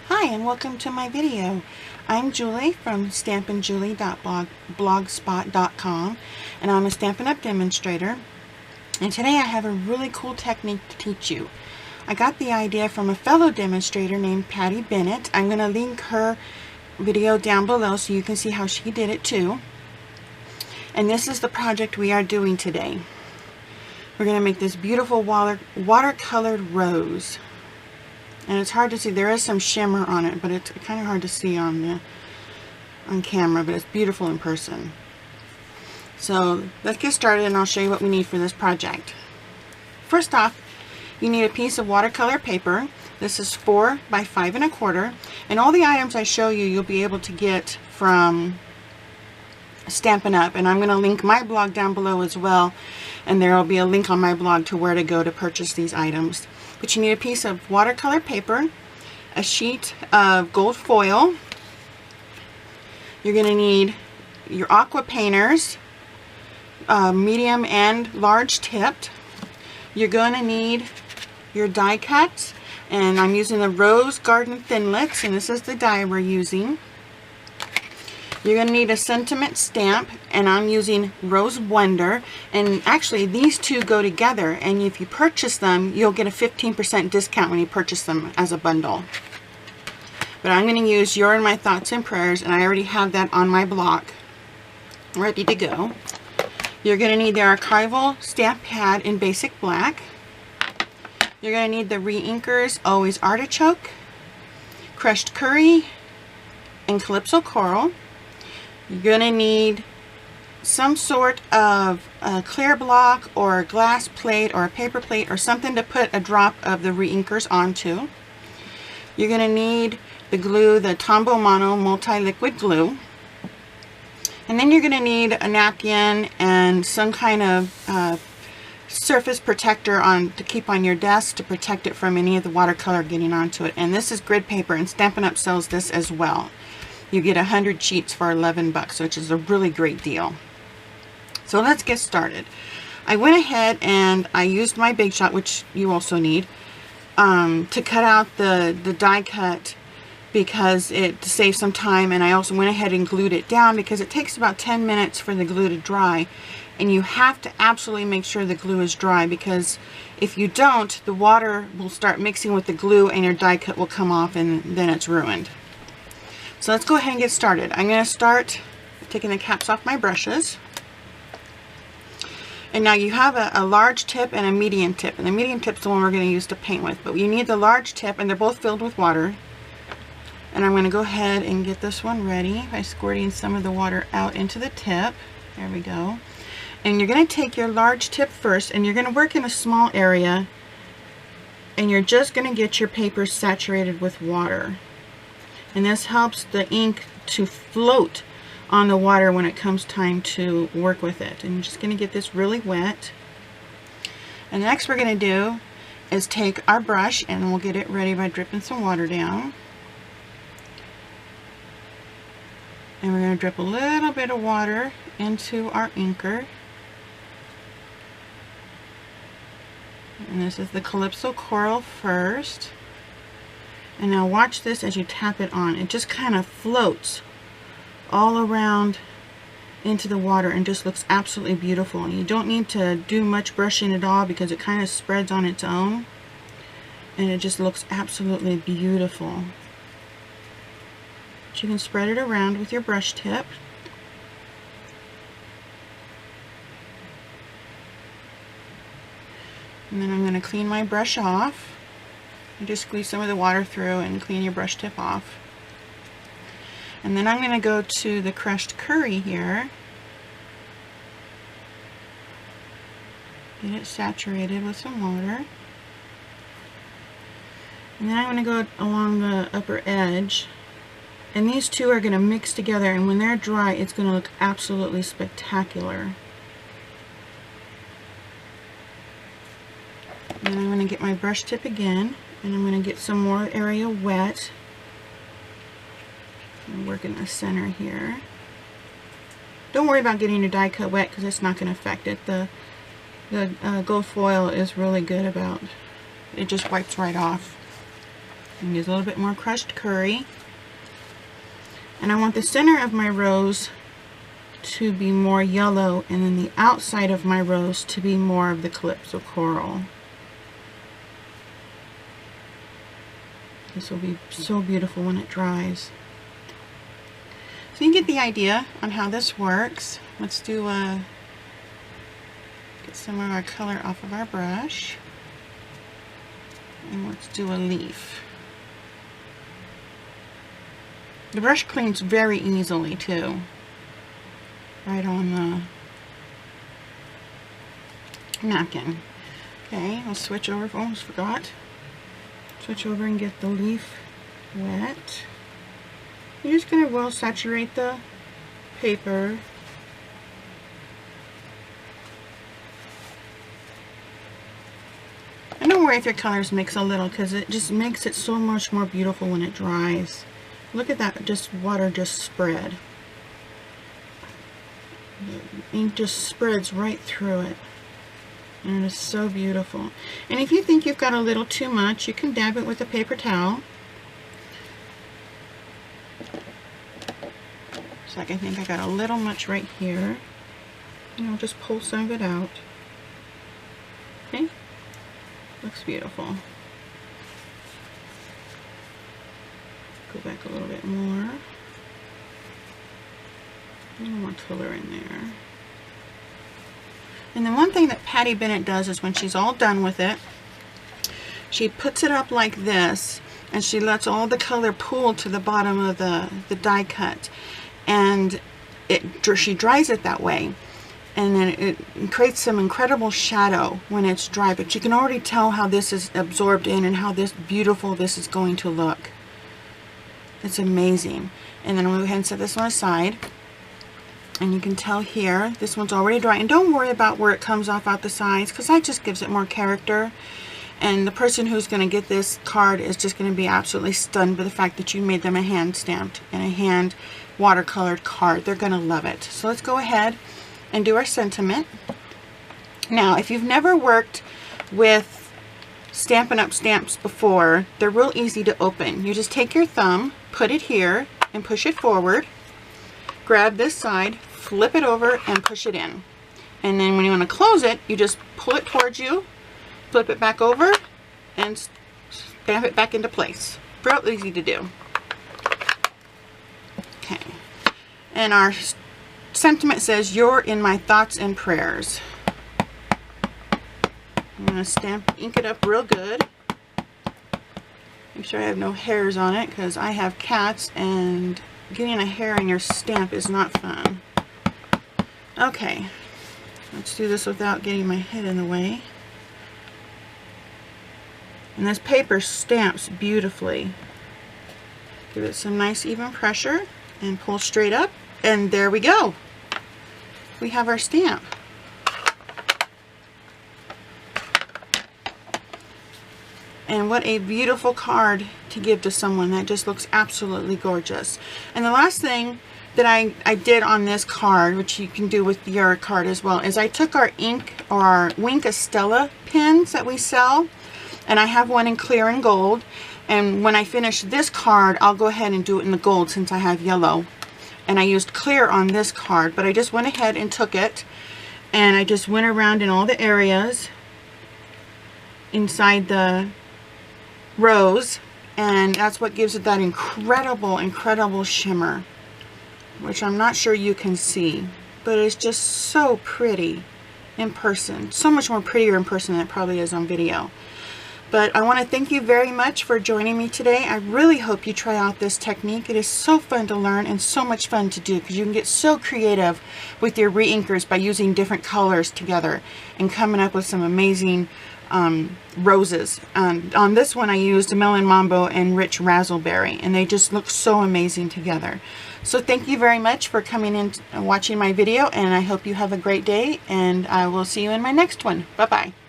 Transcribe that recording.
Hi and welcome to my video. I'm Julie from stampinjulie.blogspot.com and I'm a Stampin' Up! Demonstrator, and today I have a really cool technique to teach you. I got the idea from a fellow demonstrator named Patty Bennett. I'm going to link her video down below so you can see how she did it too. And this is the project we are doing today. We're going to make this beautiful watercolored rose. And it's hard to see. There is some shimmer on it, but it's kind of hard to see on camera, but it's beautiful in person. So let's get started and I'll show you what we need for this project. First off, you need a piece of watercolor paper. This is 4 by 5 1/4, and all the items I show you you'll be able to get from Stampin' Up! And I'm going to link my blog down below as well, and there will be a link on my blog to where to go to purchase these items. But you need a piece of watercolor paper, a sheet of gold foil. You're going to need your Aqua Painters, medium and large tipped. You're going to need your die cuts, and I'm using the Rose Garden Thinlits, and this is the die we're using. You're going to need a sentiment stamp, and I'm using Rose Wonder, and actually these two go together, and if you purchase them you'll get a 15% discount when you purchase them as a bundle. But I'm going to use You're in My Thoughts and Prayers, and I already have that on my block ready to go. You're going to need the archival stamp pad in basic black. You're going to need the re-inkers Always Artichoke, Crushed Curry, and Calypso Coral. You're going to need some sort of a clear block or a glass plate or a paper plate or something to put a drop of the re-inkers onto. You're going to need the glue, the Tombow Mono multi-liquid glue. And then you're going to need a napkin and some kind of surface protector to keep on your desk to protect it from any of the watercolor getting onto it. And this is grid paper, and Stampin' Up! Sells this as well. You get 100 sheets for $11, which is a really great deal. So let's get started. I went ahead and I used my Big Shot, which you also need, to cut out the die cut because to save some time, and I also went ahead and glued it down because it takes about 10 minutes for the glue to dry, and you have to absolutely make sure the glue is dry, because if you don't, the water will start mixing with the glue and your die cut will come off, and then it's ruined. So let's go ahead and get started. I'm going to start taking the caps off my brushes. And now you have a large tip and a medium tip. And the medium tip is the one we're going to use to paint with. But you need the large tip, and they're both filled with water. And I'm going to go ahead and get this one ready by squirting some of the water out into the tip. There we go. And you're going to take your large tip first, and you're going to work in a small area. And you're just going to get your paper saturated with water. And this helps the ink to float on the water when it comes time to work with it. And you're just going to get this really wet. And next we're going to do is take our brush, and we'll get it ready by dripping some water down. And we're going to drip a little bit of water into our inker. And this is the Calypso Coral first. And now watch this as you tap it on. It just kind of floats all around into the water and just looks absolutely beautiful. And you don't need to do much brushing at all because it kind of spreads on its own. And it just looks absolutely beautiful. So you can spread it around with your brush tip. And then I'm going to clean my brush off. You just squeeze some of the water through and clean your brush tip off. And then I'm going to go to the crushed curry here. Get it saturated with some water. And then I'm going to go along the upper edge. And these two are going to mix together, and when they're dry it's going to look absolutely spectacular. And then I'm going to get my brush tip again. And I'm going to get some more area wet. And work in the center here. Don't worry about getting your die cut wet because it's not going to affect it. The gold foil is really good about it. Just wipes right off. And use a little bit more crushed curry. And I want the center of my rose to be more yellow, and then the outside of my rose to be more of the calypso coral. This will be so beautiful when it dries. So you get the idea on how this works. Let's do get some of our color off of our brush. And let's do a leaf. The brush cleans very easily too. Right on the napkin. Okay, I'll switch over. Almost forgot. Switch over and get the leaf wet. You're just going to well saturate the paper. And don't worry if your colors mix a little, because it just makes it so much more beautiful when it dries. Look at that, just water just spread. The ink just spreads right through it. And it is so beautiful. And if you think you've got a little too much, you can dab it with a paper towel. So I think I got a little much right here. And I'll just pull some of it out. Okay? Looks beautiful. Go back a little bit more. A little more color in there. And then one thing that Patty Bennett does is when she's all done with it, she puts it up like this, and she lets all the color pool to the bottom of the die cut. And she dries it that way. And then it creates some incredible shadow when it's dry. But you can already tell how this is absorbed in and how beautiful this is going to look. It's amazing. And then I'm going to go ahead and set this one aside. And you can tell here, this one's already dry. And don't worry about where it comes off out the sides, because that just gives it more character. And the person who's going to get this card is just going to be absolutely stunned by the fact that you made them a hand stamped and a hand watercolored card. They're going to love it. So let's go ahead and do our sentiment. Now, if you've never worked with Stampin' Up! Stamps before, they're real easy to open. You just take your thumb, put it here, and push it forward. Grab this side, flip it over, and push it in. And then when you want to close it, you just pull it towards you, flip it back over, and stamp it back into place. Real easy to do. Okay. And our sentiment says, "You're in my thoughts and prayers." I'm going to ink it up real good. Make sure I have no hairs on it, because I have cats and getting a hair in your stamp is not fun. Okay, let's do this without getting my head in the way. And this paper stamps beautifully. Give it some nice even pressure and pull straight up, and there we go. We have our stamp. And what a beautiful card to give to someone. That just looks absolutely gorgeous. And the last thing that I did on this card, which you can do with your card as well, is I took our ink, or our Wink Estella pins that we sell, and I have one in clear and gold. And when I finish this card, I'll go ahead and do it in the gold, since I have yellow. And I used clear on this card, but I just went ahead and took it, and I just went around in all the areas inside the rose, and that's what gives it that incredible shimmer, which I'm not sure you can see, but it's just so pretty in person. So much more prettier in person than it probably is on video. But I want to thank you very much for joining me today. I really hope you try out this technique. It is so fun to learn and so much fun to do, because you can get so creative with your re-inkers by using different colors together and coming up with some amazing roses. On this one I used Melon Mambo and Rich Razzleberry, and they just look so amazing together. So thank you very much for coming in and watching my video, and I hope you have a great day, and I will see you in my next one. Bye-bye.